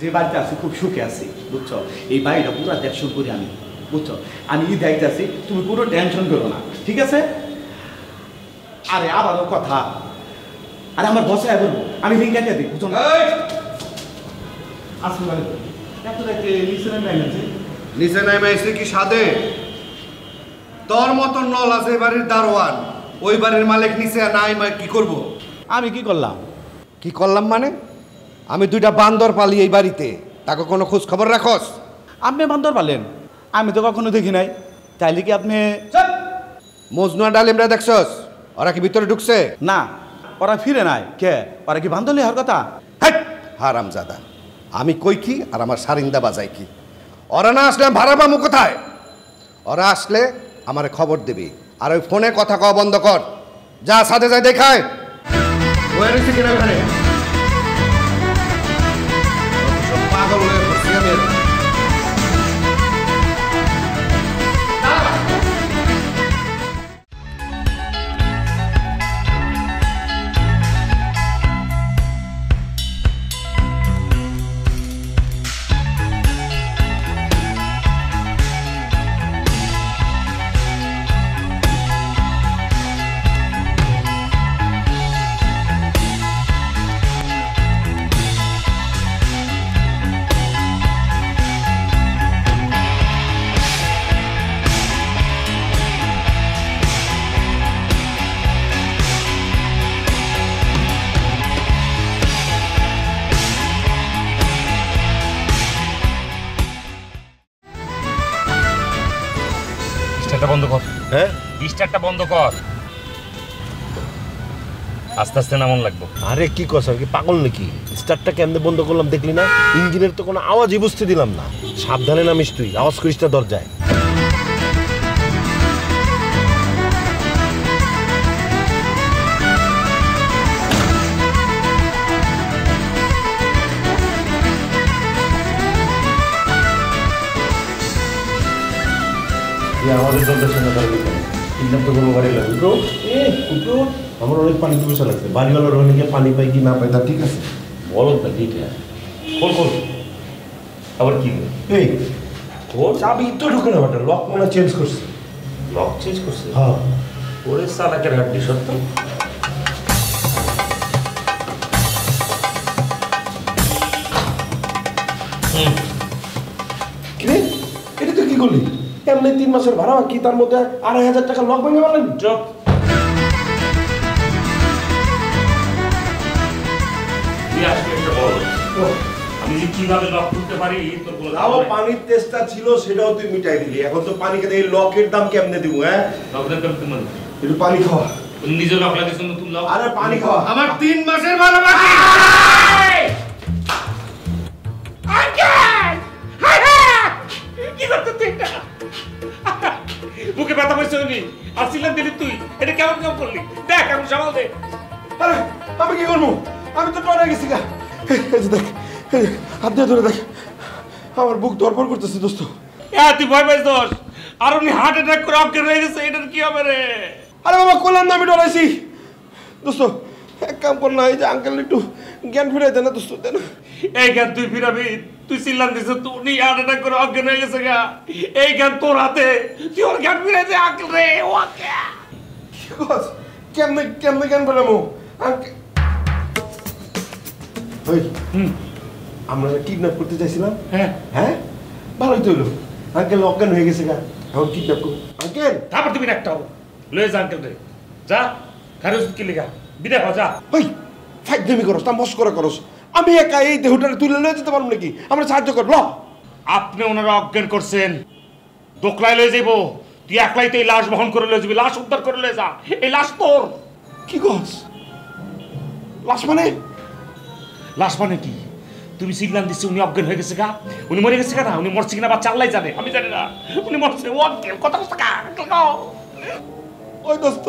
যে বাড়িতে আছি খুব সুখে আছি বুঝছো। এই বাড়িটা পুরো দেখশন করি আমি বুঝছো। আমি দায়িত্বে আছি, তুমি পুরো টেনশন করো না, ঠিক আছে? আরে আবারও কথা, আরে আমার বসে বলবো আমি রিং কাটিয়ে দিই বুঝছো না? আসলে নিচে নামে এসে কি সাদে তোর মতন নল আছে বাড়ির দারোয়ান, ওই বাড়ির মালিক নিচে নাই কি করব? আমি কি করলাম? কি করলাম মানে? আমি দুইটা বান্দর পালি এই বাড়িতে, তাকে কোনো খোঁজ খবর রাখস? আপনি বান্দর পালেন? আমি তো কখনো দেখি নাই। তাইলে কি আপনি মজনু আর ডালিমরা দেখছস? ওরা কি ভিতরে ঢুকছে? না, ওরা ফিরে নাই। কে ওরা কি বান্দরলি হওয়ার কথা? হারামজাদা, আমি কই কি আর আমার সারিন্দা বাজাই কি? ওরা না আসলে ভাড়া পাবো কোথায়? ওরা আসলে আমার খবর দিবি, আর ওই ফোনে কথা কওয়া বন্ধ কর। যা সাথে যাই দেখায় পাগল হয়ে পড়ছি আমি। বন্ধ কর। হ্যাঁ, ডিস্টার্বটা বন্ধ কর। আস্তে আস্তে নামন লাগবো। আরে কি কথা, কি পাগল নাকি? স্টার্টটা কেমনে বন্ধ করলাম দেখলি না? ইঞ্জিনের তো কোনো আওয়াজই বুঝতে দিলাম না। সাবধানে নামিস তুই, আওয়াজ করিস না দরজায়। আমাদের দরজার সামনে দাঁড়াবি কেন? কিডন্যাপ তো কোনো বাড়ি লাগবে ব্রো। কুটো আমার অনেক পানি পিপাসা লাগছে। বাড়িওয়ালার ওখানে গিয়ে পানি পাই কি না পাই তা ঠিক আছে, বলো না ঠিক আছে। খোল খোল। আবার কি এই খোল, চাবি তো ঢুকে না বাটা, লক মনে চেঞ্জ করছে। লক চেঞ্জ করছে? হ্যাঁ। ওরে সালাকের হাড্ডি সত্য। কিরে এটা তো কি করলি? এমনি 3 মাসের ভাড়া কি, তার মধ্যে 2,500 টাকা লক ভেঙে বলেন? চপ। তুই আসলে একটা বল, আমি যে কিভাবে লক করতে পারি তোর কোনো তাও পানির টেস্টটা ছিল, সেটাও তুই মিটাই দিলি। এখন তো পানি খেতে এই লকের দাম কেমনে দিব? হ্যাঁ, লকডাউন করতে মানে একটু পানি খাওয়া। নিজে লক লাগিয়েছ নতুন লক। আরে পানি খাওয়া। আমার 3 মাসের ভাড়া বাকি। কি করতে তুই এটা? বুকে ব্যথা পাইছ নি? আসিলাম দিলি তুই। এটা কেমন কাম করলি? দেখ আমি সামাল দে। আরে আমি কি করবো? আমি তো ডরে গেছি গা। এই যে দেখ, হাত দিয়ে ধরে দেখ, আমার বুক ধরপড় করতেছে দোস্ত। তুই ভয় পাইছ? আর উনি হার্ট অ্যাটাক করে অজ্ঞান হয়ে গেছে, এটার কি হবে রে? আরে বাবা কইলাম না আমি ডরাইছি দোস্ত। এক কাম কর না, এই যে আঙ্কেল একটু জ্ঞান ফিরাই দেন না দোস্ত, দেন। এই জ্ঞান তুই ফিরাবি? তুই চিল্লান দিছ উনি হার্ট অ্যাটাক করে অজ্ঞান হয়ে গেছে গা। এই জ্ঞান তোর হাতে, তুই ওর জ্ঞান ফিরাই দে আঙ্কেল রে। ওকে কি কস? কেমনে কেমনে জ্ঞান ফেরামো? আঙ্কেল ওই আমরা কিডন্যাপ করতে চাইছিলাম। হ্যাঁ হ্যাঁ, ভালোই তো হলো। আঙ্কেল অজ্ঞান হয়ে গেছে গা, এখন কিডন্যাপ করবো। আঙ্কেল তারপর তুমি একটাও লয়ে যা আঙ্কেল রে, যা। খারুস কি লিগা বিদায় হ, যা। ওই ফাইজলামি করস না, মস্করা করস। আমি একা এই দেহটারে তুলে লয়ে যেতে পারবো নাকি? আমরা সাহায্য কর। আপনি ওনারা অজ্ঞান করছেন, দোকলায় লয়ে যাইব। তুই একলাই তো এই লাশ বহন করে লয়ে যাবি, লাশ উদ্ধার করে লয়ে যা। এই লাশ তোর। কি কস? লাশ মানে? লাশ মানে কি? তুমি সিগনাল দিচ্ছি উনি অজ্ঞান হয়ে গেছে গা। উনি মরে গেছে না? উনি মরছে কিনা বা চাল্লাই জানে, আমি জানি না। উনি মরছে। ও আঙ্কেল কথা কথা কা। ওই দোস্ত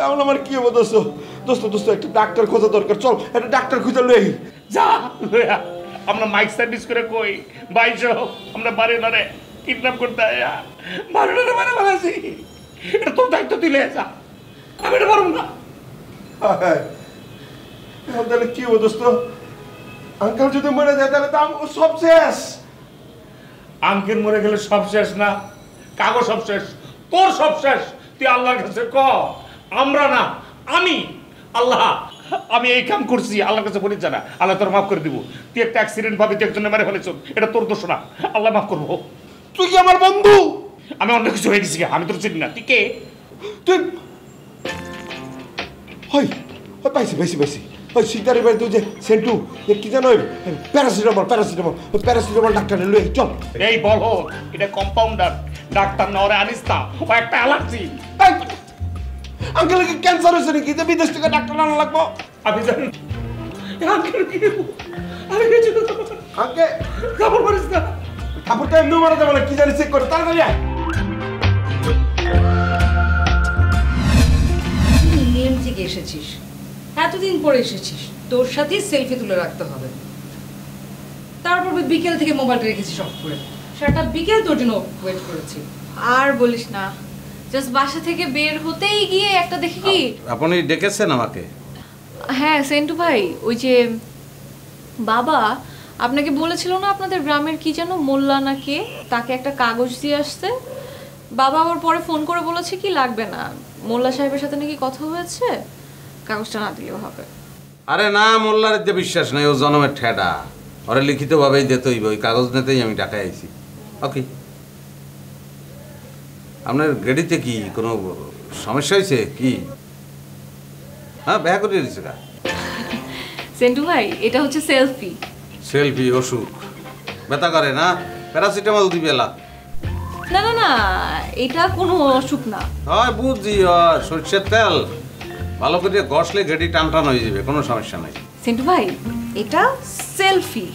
এখন আমার কি হবো দোস্ত? দোস্ত দোস্ত একটা ডাক্তার খোঁজা দরকার, চল একটা ডাক্তার খুঁজে লই। যা লইয়া। আমরা মাইক সার্ভিস করে কই বাইশো আমরা বাড়ি ধরে কিডন্যাপ করতে আয়া বাড়ি ধরে মানে বানাইছি। এটা তোর দায়িত্ব, তুই লয়ে যা। আমি এটা পারবো না। এখন তাহলে কি হবো দোস্ত? আঙ্কেল যদি মরে যায় তাহলে তো সব শেষ। আঙ্কেল মরে গেলে সব শেষ না, কাগজ সব শেষ, তোর সব শেষ। তুই আল্লাহর কাছে ক, আমরা না, আমি আল্লাহ, আমি এই কাম করছি, আল্লাহর কাছে বলি জানা, আল্লাহ তোর মাফ করে দিব। তুই একটা অ্যাক্সিডেন্ট ভাবি তুই একজনে মেরে ফেলেছ, এটা তোর দোষ না, আল্লাহ মাফ করবো। তুই কি আমার বন্ধু? আমি অন্য কিছু হয়ে গেছি, আমি তোর চিনি না। তুই কে? তুই হয় পাইছি পাইছি পাইছি ওই শিকদারের বাড়িতে যে সেন্টু কি জানো প্যারাসিটামল প্যারাসিটামল ওই প্যারাসিটামল ডাক্তারে লুয়ে চল। এই বল, এটা কম্পাউন্ডার, ডাক্তার না, ওরে আনিস না, ও একটা অ্যালার্জি। আঙ্কেল কি ক্যান্সার হয়েছে নাকি যে বিদেশ থেকে ডাক্তার আনা লাগবো? আমি জানি আঙ্কেল কি আমি কিছু আঙ্কেল খবর পারিস না, ঠাকুর তো এমনি মারা যাবে না, কি জানি চেক করে তাড়াতাড়ি আয়। নিয়ম থেকে এসেছিস, এতদিন পরে এসেছিস, তোর সাথেই সেলফি তুলে রাখতে হবে। তারপর বিকেল থেকে মোবাইলটা রেখেছিস অফ করে, সারাটা বিকেল তোর জন্য ওয়েট করেছি। আর বলিস না, জাস্ট বাসা থেকে বের হতেই গিয়ে একটা দেখি কি। আপনি ডেকেছেন আমাকে? হ্যাঁ সেন্টু ভাই, ওই যে বাবা আপনাকে বলেছিল না আপনাদের গ্রামের কি যেন মোল্লা না কে, তাকে একটা কাগজ দিয়ে আসতে। বাবা আবার পরে ফোন করে বলেছে কি লাগবে না, মোল্লা সাহেবের সাথে নাকি কথা হয়েছে, কাগজটা না দিলেও হবে। আরে না, মোল্লার যে বিশ্বাস নাই, ও জনমের ঠেডা, ওরা লিখিতভাবেই দিতেই, ওই কাগজ নিতেই আমি ঢাকায় আইছি। ওকে, আপনার গাড়িতে কি কোনো সমস্যা হয়েছে কি? হ্যাঁ, ব্যাগ করে দিয়েছে গা। সেন্টু ভাই, এটা হচ্ছে সেলফি। সেলফি অসুখ ব্যথা করে না, প্যারাসিটামল দিবেলা। না না না, এটা কোনো অসুখ না। হয় বুঝছি, সরষের তেল ভালো করে ঘষলে গাড়ি টান টান হয়ে যাবে, কোনো সমস্যা নাই। সেন্টু ভাই, এটা সেলফি,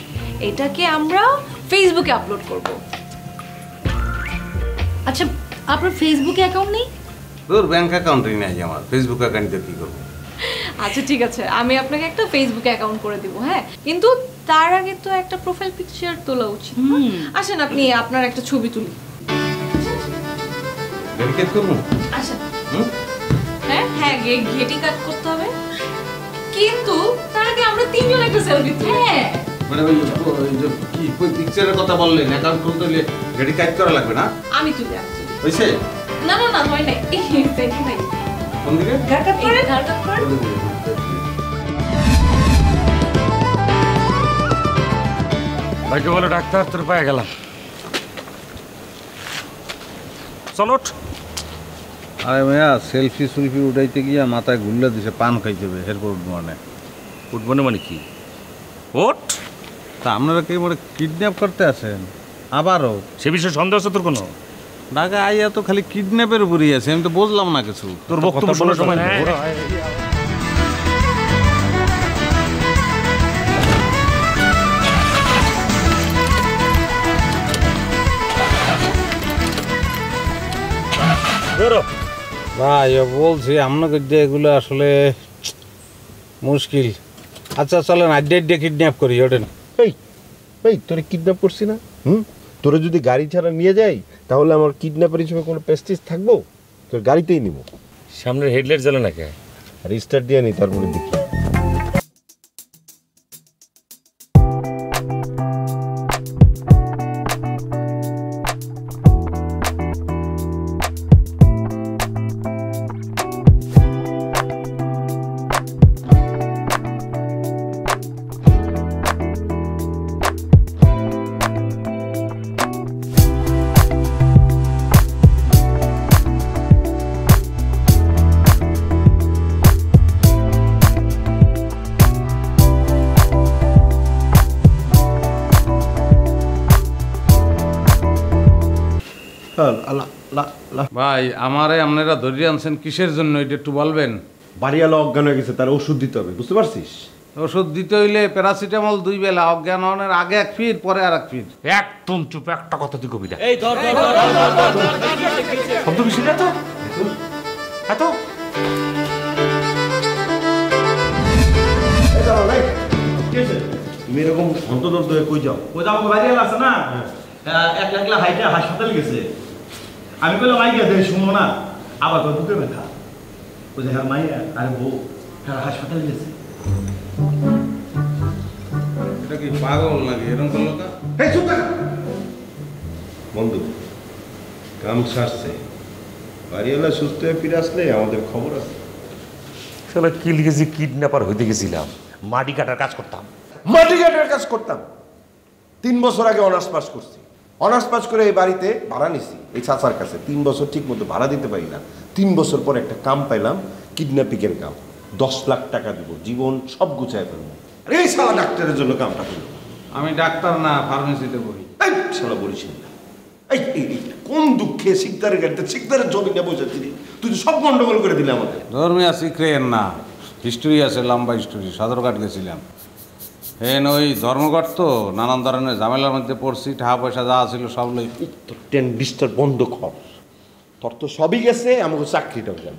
এটাকে আমরা ফেসবুকে আপলোড করব। আচ্ছা, আপনার ফেসবুকে অ্যাকাউন্ট নেই? তোর ব্যাংক অ্যাকাউন্টই নাই আমার, ফেসবুক অ্যাকাউন্টে কি করবো? আচ্ছা ঠিক আছে, আমি আপনাকে একটা ফেসবুক অ্যাকাউন্ট করে দিব। হ্যাঁ, কিন্তু তার আগে তো একটা প্রোফাইল পিকচার তোলা উচিত। আসেন আপনি আপনার একটা ছবি তুলি। ভেরিফাই করবো? আসেন। হ্যাঁ হ্যাঁ, ঘেটি কাট করতে হবে, কিন্তু তার আগে আমরা তিনজন একটা সেলফি তুলি। হ্যাঁ, মানে ওই যে কি পিকচারের কথা বললেন, অ্যাকাউন্ট খুলতে হলে গাড়ি কাজ করা লাগবে না? আমি তুলি। হয়েছে? না না না, হয় নাই। সেন্টু ভাই, কোন দিকে? ঘাড় কাট করে, ঘাড় কাট করে। ভাইকে বলো ডাক্তার, তোর পায়ে গেলাম। চলো। আরে ভাইয়া, সেলফি সুলফি উঠাইতে গিয়া মাথায় ঘুরলে দিছে, পান খাইতে হবে, এরপর উঠবো মানে কি ওট? তা আপনারা কি মনে কিডন্যাপ করতে আছেন আবারও? সে বিষয়ে সন্দেহ আছে তোর কোনো? ঢাকা আইয়া তো খালি কিডন্যাপের উপরই আছে, আমি তো বুঝলাম না কিছু। তোর বক্তব্য শোনার সময় নেই। ভাই বলছি আপনাকে যে এগুলো আসলে মুশকিল। আচ্ছা চলেন আড্ডে কিডন্যাপ করি, ওঠেন। এই তোরে কিডন্যাপ করছি না? তোরে যদি গাড়ি ছাড়া নিয়ে যাই তাহলে আমার কিডন্যাপের হিসেবে কোনো প্রেস্টিজ থাকবো? তোর গাড়িতেই নিব। সামনের হেডলাইট জ্বলে না কে? আর স্টার্ট দিয়ে নি, তারপরে দেখি। ভাই আমারে আপনারা ধরিয়ে আনছেন কিসের জন্য, এটা একটু বলবেন? বাড়িওয়ালা অজ্ঞান হয়ে গেছে, তার ওষুধ দিতে হবে, বুঝতে পারছিস? ওষুধ দিতে হইলে প্যারাসিটামল 2 বেলা, অজ্ঞান হওয়ার আগে এক ফির পরে আর এক ফির। একদম চুপ, একটা কথা তুই কবি না। এই ধর শব্দ বেশি না তো? এত তুমি এরকম অন্তদন্ত হয়ে কই যাও? ওই আমার বাড়িওয়ালা আছে না, একলা একলা হাইটা হাসপাতালে গেছে। আমি বললাম মাই গিয়ে দেখে শুনবো না, আবার তোর বুকে ব্যথা। ওই যে হ্যাঁ মাইয়া আরে বউ, হ্যাঁ হাসপাতালে গেছে। এটা মানুষটা কি পাগল নাকি এরকম করলো কা? এই চুপ থাক। বন্ধু কাম সারছে, বাড়িওয়ালা সুস্থ হয়ে ফিরে আসলে আমাদের খবর আছে। শালা কি লিখেছি, কিডন্যাপার হইতে গেছিলাম, মাটি কাটার কাজ করতাম। মাটি কাটার কাজ করতাম। 3 বছর আগে অনার্স পাস করছি। অনার্স পাস করে এই বাড়িতে ভাড়া নিছি এই চাচার কাছে। 3 বছর ঠিক মতো ভাড়া দিতে পারি না। 3 বছর পর একটা কাম পাইলাম, কিডন্যাপিংয়ের কাম। 10 লাখ টাকা দিব, জীবন সব গুছায় ফেলবো। আর এই শালা ডাক্তারের জন্য কামটা করলো। আমি ডাক্তার না, ফার্মেসিতে বলি। এই শালা বলিস না। এই কোন দুঃখে শিকদারের গাড়িতে শিকদারের জমিনে বসেছিলি? তুই তো সব গন্ডগোল করে দিলে আমাদের। ধর্মীয় শিখরেন না, হিস্টোরি আছে, লম্বা হিস্টোরি। সদরঘাট গেছিলাম, ওই ধর্মঘট তো নানান ধরনের ঝামেলার মধ্যে পড়ছি। টাকা পয়সা যা ছিল সব লই। তোর টেন ডিস্টার বন্ধ কর। তোর তো সবই গেছে, আমাকে চাকরিটাও গেল।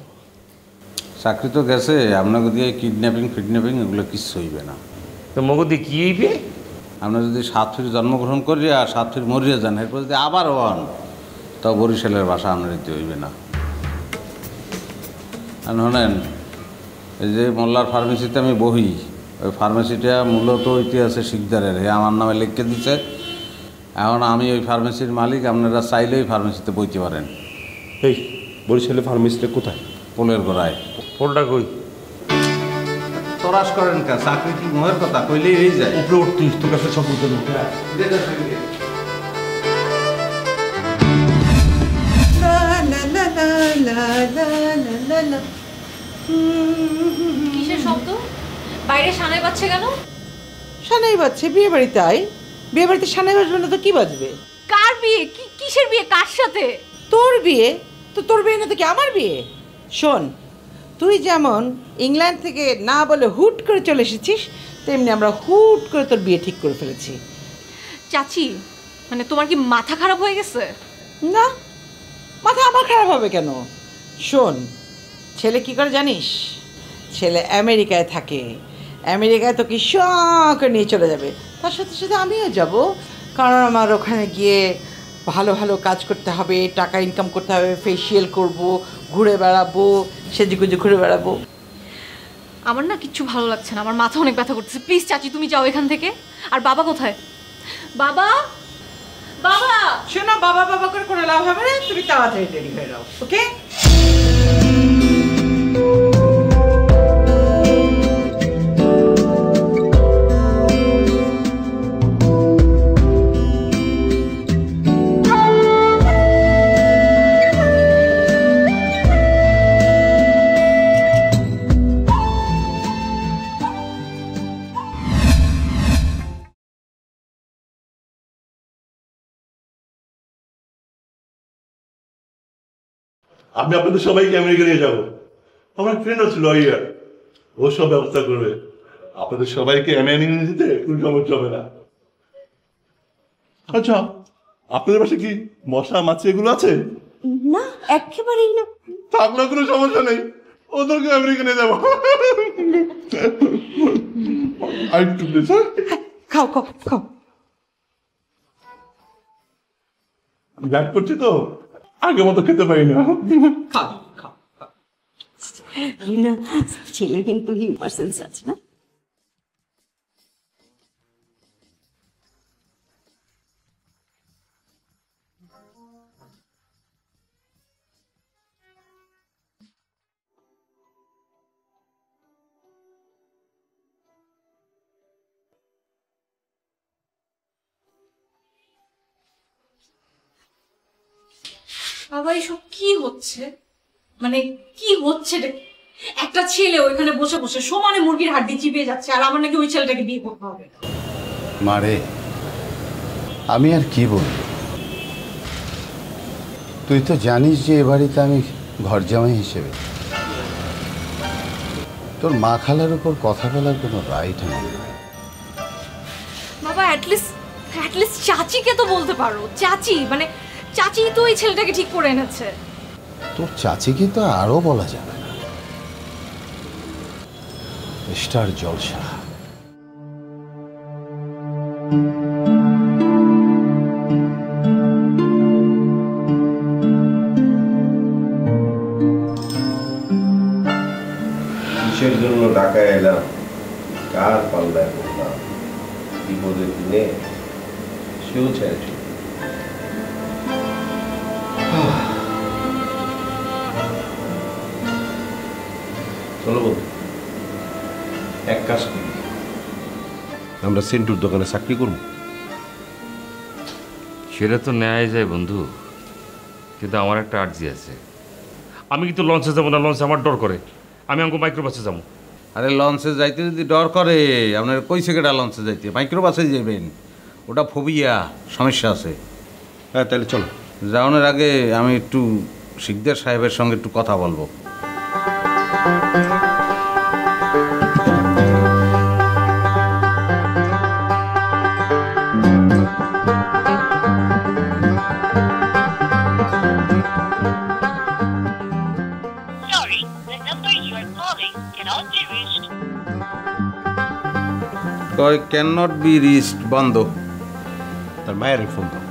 চাকরি তো গেছে, আপনাকে দিয়ে ফিডন্যাপিং এগুলো কিচ্ছু হইবে না। তো মগদি কি হইবে? আপনি যদি 7 ফিট জন্মগ্রহণ করি আর 7 ফিট মরিয়ে যান, এরপর যদি আবার হন, তো বরিশালের ভাষা আপনার দিতে হইবে না। আর শোনেন, এই যে মোল্লার ফার্মেসিতে আমি বহি, ওই ফার্মেসিটা মূলত ইতিহাসে শিকদারের, আমার নামে লিখে দিচ্ছে। এখন আমি ওই ফার্মেসির মালিক, আপনারা চাইলে ওই ফার্মেসিতে বইতে পারেন। এই বরিশালে ফার্মেসিটা কোথায়? পোলের গোড়ায়। ফোনটা কই? তরাস করেন কা? চাকরি কি মহের কথা, কইলেই হয়ে যায়। উপরে উঠতিস, তোর কাছে সব বুঝতে না। কিসের শব্দ? বাইরে সানাই বাজছে কেন? সানাই বাজছে, বিয়ে বাড়িতে আই। বিয়ে বাড়িতে সানাই বাজবে না তো কি বাজবে? কার বিয়ে? কিসের বিয়ে? কার সাথে? তোর বিয়ে। তো তোর বিয়ে না তো কি আমার বিয়ে? শোন, তুই যেমন ইংল্যান্ড থেকে না বলে হুট করে চলে এসেছিস, তেমনি আমরা হুট করে তোর বিয়ে ঠিক করে ফেলেছি। চাচি, মানে তোমার কি মাথা খারাপ হয়ে গেছে? না, মাথা আমার খারাপ হবে কেন? শোন, ছেলে কি করে জানিস? ছেলে আমেরিকায় থাকে। আমেরিকায় তোকে শখ নিয়ে চলে যাবে, তার সাথে সাথে আমিও যাব। কারণ আমার ওখানে গিয়ে ভালো ভালো কাজ করতে হবে, টাকা ইনকাম করতে হবে, ফেসিয়াল করব, ঘুরে বেড়াবো, সেজেগুজে ঘুরে বেড়াবো। আমার না কিচ্ছু ভালো লাগছে না, আমার মাথা অনেক ব্যথা করতেছে। প্লিজ চাচি, তুমি যাও এখান থেকে। আর বাবা কোথায়? বাবা, বাবা! শোনো, বাবা বাবা করে কোনো লাভ হবে না, তুমি তাড়াতাড়ি রেডি হয়ে যাও, ওকে? আমি আপনাদের সবাইকে আমেরিকা নিয়ে যাবো। আমার ফ্রেন্ডও ছিল ইয়ার, ও সব ব্যবস্থা করবে। আপনাদের সবাইকে আমেরিকা নিয়ে যেতে কোনো সমস্যা হবে না। আচ্ছা, আপনাদের পাশে কি মশা মাছি এগুলো আছে? না, একেবারেই না। থাকলে কোনো সমস্যা নেই, ওদেরকে আমেরিকা নিয়ে যাবো। আরেকটু প্লিজ। খাও খাও খাও। ব্যাট করছি তো, আগে মতো খেতে পারি না। খাও খাও। না, ছেলে কিন্তু হিউমার সেন্স আছে না? বাবা, এসব কি হচ্ছে? মানে কি হচ্ছে? একটা ছেলে ওইখানে বসে বসে সমানে মুরগির হাড্ডি চিবিয়ে যাচ্ছে, আর আমার নাকি ওই ছেলেটাকে বিয়ে করতে হবে। মারে, আমি আর কি বলবো? তুই তো জানিস যে এ বাড়িতে আমি ঘর জামাই হিসেবে। তোর মা খালার উপর কথা বলার কোনো রাইট নেই। বাবা, অ্যাটলিস্ট চাচিকে তো বলতে পারো। চাচি মানে চাচি তো এই ছেলেটাকে ঠিক করে এনেছে। তোর চাচিকে তো আরো বলা যাবে না। স্টার জলসা। কিসের জন্য ঢাকায় এলাম, কার পাল্লায় পড়লাম, কি বিপদে দিনে সেও চাইছে। চলো বন্ধু, এক কাজ করি, আমরা সেন্টুর দোকানে চাকরি করবো। সেটা তো নেওয়াই যায় বন্ধু, কিন্তু আমার একটা আর্জি আছে। আমি কিন্তু লঞ্চে যাবো না, লঞ্চে আমার ডর করে। আমি আমাকে মাইক্রোবাসে যাবো। আরে লঞ্চে যাইতে যদি ডর করে, আপনার কই সেকেটা লঞ্চে যাইতে, মাইক্রোবাসে যাবেন, ওটা ফোবিয়া, সমস্যা আছে। হ্যাঁ তাহলে চলো। যাওয়ানোর আগে আমি একটু শিকদার সাহেবের সঙ্গে একটু কথা বলবো। কয় ক্যান নট বি রিচড, বন্ধ। তার মায়ের ফোন দাও।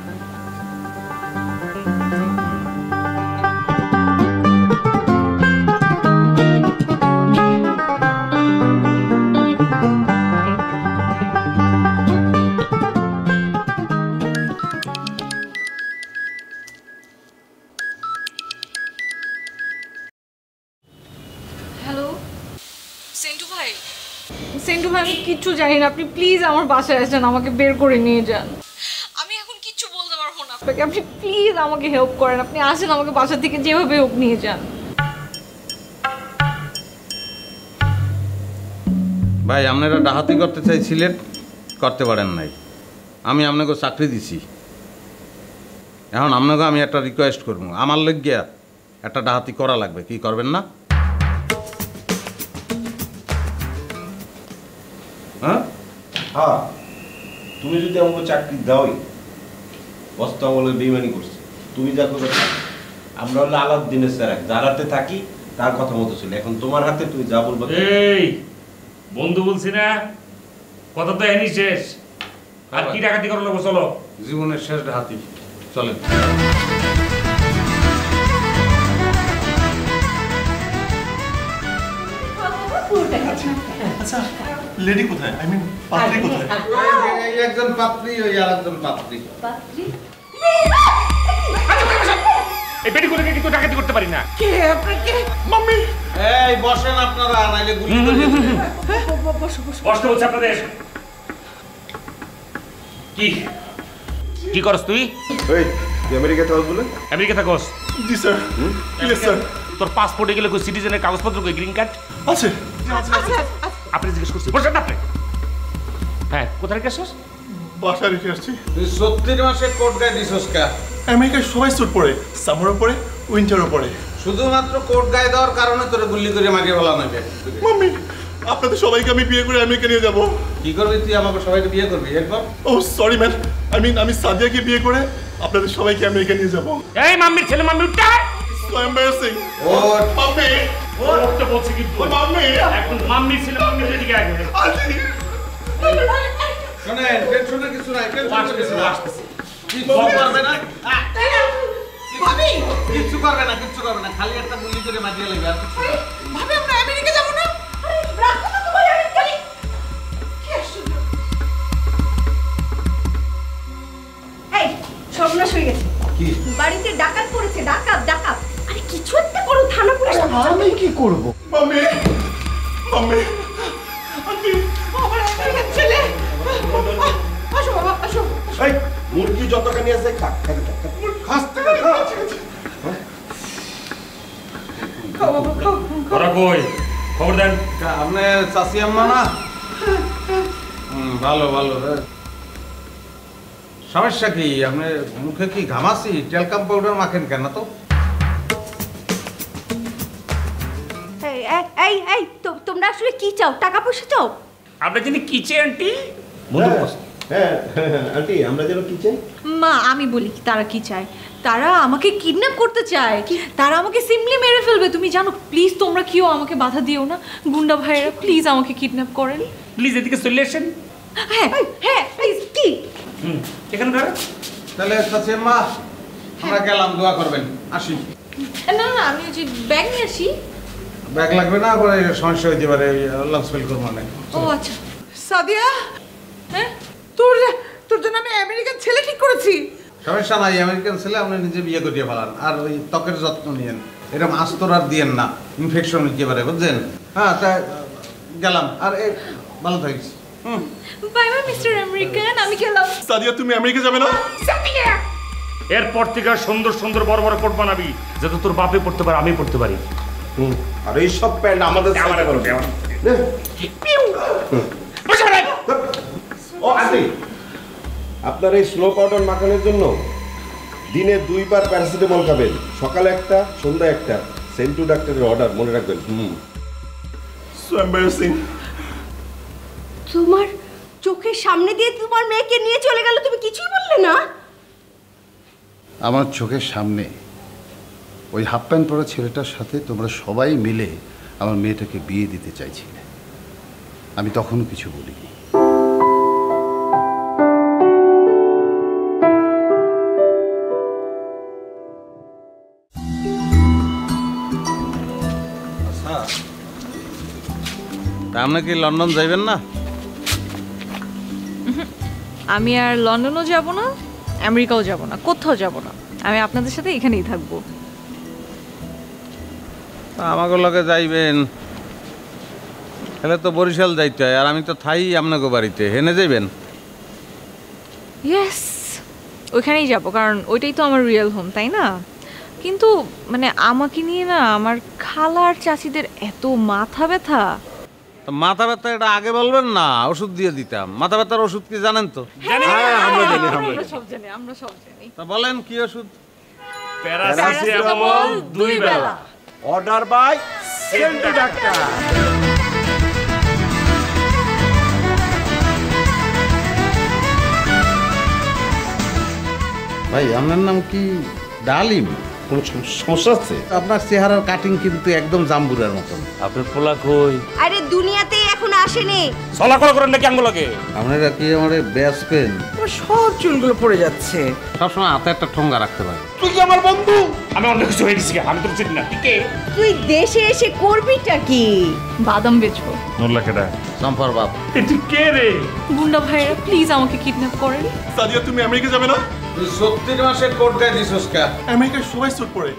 হ্যালো সেন্টু ভাই, সেন্টু ভাই আমি কিচ্ছু জানি না, আপনি প্লিজ আমার বাসায় আসেন, আমাকে বের করে নিয়ে যান। আমি এখন কিচ্ছু বলতে পারবো না আপনাকে, আপনি প্লিজ আমাকে হেল্প করেন, আপনি আসেন আমাকে বাসা থেকে যেভাবে হোক নিয়ে যান। ভাই আপনারা ডাহাতি করতে চাইছিলেন, করতে পারেন নাই। আমি আপনাকে চাকরি দিছি, এখন আপনাকে আমি একটা রিকোয়েস্ট করবো, আমার লজ্ঞা একটা ডাহাতি করা লাগবে, কি করবেন না? হ্যাঁ হ্যাঁ, তুমি যদি আমাকে চাকরি দাওই, বস্তা আমলে বেইমানি করছে, তুমি যা করবে আমরা হলো আলাউদ্দিনের স্যার, যার হাতে থাকি তার কথা মতো ছিল। এখন তোমার হাতে, তুমি যা বলবো। এই বন্ধু বলছি না, কথা তো এনি শেষ। আর কি ডাকাতি করলো, চলো। জীবনের শেষ ডাহাতি, চলেন। আচ্ছা লেডি কোথায়, আই মিন পাত্রী কোথায়? একজন পাত্রী, ওই আরেকজন পাত্রী। এই পেটি করে কিন্তু ডাকাতি করতে পারি না। কে আপনাকে? মাম্মি এই বসেন আপনারা, নাইলে গুলি করে দিবেন। বসতে বলছে আপনাদের। কি কি করস তুই? এই তুই আমেরিকা থাকস বলে? আমেরিকা থাকস? জি স্যার। Yes sir. তোর পাসপোর্টে গেলে কই সিটিজেনের কাগজপত্র, কই গ্রিন কার্ড আছে? আপনি জিজ্ঞেস করছি, বসেন না আপনি। হ্যাঁ, কোথায় গেছস? বাসা রেখে আসছি। তুই ৩৬ মাসে কোট গায়ে দিছস কা? আমেরিকায় সবাই স্যুট পরে, সামারও পরে, উইন্টারও পরে। শুধুমাত্র কোট গায়ে দেওয়ার কারণে তোরে গুলি করে মারিয়ে ফেলা নেবে। মাম্মি আপনাদের সবাইকে আমি বিয়ে করে আমেরিকা নিয়ে যাবো। কি করবি তুই? আমাকে সবাইকে বিয়ে করবি এরপর? ও সরি ম্যান, আই মিন আমি সাদিয়াকে বিয়ে করে আপনাদের সবাইকে আমেরিকা নিয়ে যাবো। এই মাম্মির ছেলে, মাম্মি উঠা। So embarrassing. ও মাম্মি, ও উঠতে বলছি কিন্তু। মাম্মি এখন মাম্মির ছেলে, মাম্মির দিকে আগে। আজি শুনেন, টেনশনের কিছু নাই, টেনশনের কিছু নাই। আসতেছি। কিছু করবে না, ভাবি কিচ্ছু করবে না, কিচ্ছু করবে না, খালি একটা গুলি করে মারিয়ে লাগবে আর কিছু না। ভাবি আমরা আমেরিকা যাব না? রাখো না তোমার আমেরিকা। কি আশ্চর্য! এই সর্বনাশ হয়ে গেছে, কি বাড়িতে ডাকাত পড়েছে, ডাকাত ডাকাত। আরে কিছু একটা করো, থানা পুলিশ। আমি কি করব? মাম্মি মাম্মি আন্টি আমার আমেরিকার ছেলে। আসো বাবা, আসো। এই মুরগি যতখানি আছে খা, খাস থেকে খা। খাও বাবা, খাও। ওরা কই? খবর দেন। আপনি চাচি আম্মা না? ভালো ভালো। সমস্যা কি? আপনি মুখে কি ঘামাসি? টেলকাম পাউডার মাখেন কেন তো? এই এই এই তোমরা আসলে কি চাও? টাকা পয়সা চাও? আপনি যিনি কিচে আন্টি? হ্যাঁ আন্টি, আমরা যেন কি চাই? মা আমি বলি কি তারা কি চায়? তারা আমাকে কিডন্যাপ করতে চায়, তারা আমাকে সিম্পলি মেরে ফেলবে, তুমি জানো। প্লিজ তোমরা কেউ আমাকে বাধা দিও না, গুন্ডা ভাইয়েরা প্লিজ আমাকে কিডন্যাপ করেন। প্লিজ এদিকে চলে আসেন। হ্যাঁ হ্যাঁ প্লিজ। কি এখানে ধরে। তাহলে চাচি আম্মা আমরা গেলাম, দোয়া করবেন, আসি। না না আমি ওই যে ব্যাগ নিয়ে আসি। ব্যাগ লাগবে না, পরে সমস্যা হইতে পারে, লাঞ্চ ফেল করবো না। ও আচ্ছা। সাদিয়া, হ্যাঁ তোর আমেরিকান ছেলে ঠিক করেছি। সমস্যা নাই, আমেরিকান ছেলে আপনি নিজে বিয়ে করিয়ে ফেলান। আর ওই ত্বকের যত্ন নিয়েন, এরকম আস্তর আর দিয়েন না, ইনফেকশন হইতে পারে বুঝছেন। হ্যাঁ তাই গেলাম, আর ভালো থাকিস। বাই বাই মিস্টার আমেরিকান, আমি গেলাম। সাদিয়া তুমি আমেরিকা যাবে না? এরপর থেকে সুন্দর সুন্দর বড় বড় কোট বানাবি, যাতে তোর বাপে পড়তে পারে, আমি পড়তে পারি। আর এই সব প্যান্ট আমাদের ও আন্টি, আপনার এই স্লো পাউডার মাখানোর জন্য দিনে 2 বার প্যারাসিটামল খাবেন, সকালে একটা, সন্ধ্যা একটা। সেন্টু ডাক্তারের অর্ডার, মনে রাখবেন। So embarrassing. তোমার চোখের সামনে দিয়ে তোমার মেয়েকে নিয়ে চলে গেল, তুমি কিছুই বললে না? আমার চোখের সামনে ওই হাফ প্যান্ট পরা ছেলেটার সাথে তোমরা সবাই মিলে আমার মেয়েটাকে বিয়ে দিতে চাইছিলে, আমি তখনও কিছু বলিনি। তা আপনি কি লন্ডন যাইবেন না? আমি আর লন্ডনও যাব না, আমেরিকাও যাব না, কোথাও যাব না। আমি আপনাদের সাথে এখানেই থাকবো। আমাকে লগে যাইবেন, তাহলে তো বরিশাল যাইতে হয়, আর আমি তো থাই আপনাকে বাড়িতে। হেনে যাইবেন? ইয়েস, ওইখানেই যাব, কারণ ওইটাই তো আমার রিয়েল হোম, তাই না? কিন্তু মানে আমাকে নিয়ে না আমার খালার চাচিদের এত মাথা ব্যথা। মাথা ব্যথা এটা আগে বলবেন না, ওষুধ দিয়ে দিতাম। মাথা ব্যথার ওষুধ কি জানেন তো? আমরা সব জানি। তা বলেন কি ওষুধ? প্যারাসিটামল 2 বেলা। Order by Sentu doctor. ভাই আপনার নাম কি? ডালিম? কোনো সমস্যা আছে? আপনার চেহারার কাটিং কিন্তু একদম জাম্বুরের মতন। আপনার পোলা কই? আরে দুনিয়াতে এখন আসেনি। সলা করা করেন নাকি আঙ্গুলকে? আপনারা কি আমারে ব্যাস পেন? আমার সব চুলগুলো পড়ে যাচ্ছে। সবসময় হাতে একটা ঠোঙ্গা রাখতে পারে। তুই কি আমার বন্ধু? আমি অন্য কিছু হয়ে গেছি, আমি তো চিনি না। কে তুই দেশে এসে করবিটা কি? বাদাম বেচবো। নোল্লা কেডা? সম্পর বাপ। তুই কে রে? গুন্ডা ভাইরা প্লিজ আমাকে কিডন্যাপ করেন। সাদিয়া তুমি আমেরিকা যাবে না? তুই 70 মাসে কোট গায়ে দিছস কা? আমেরিকার সবাই স্যুট পরে।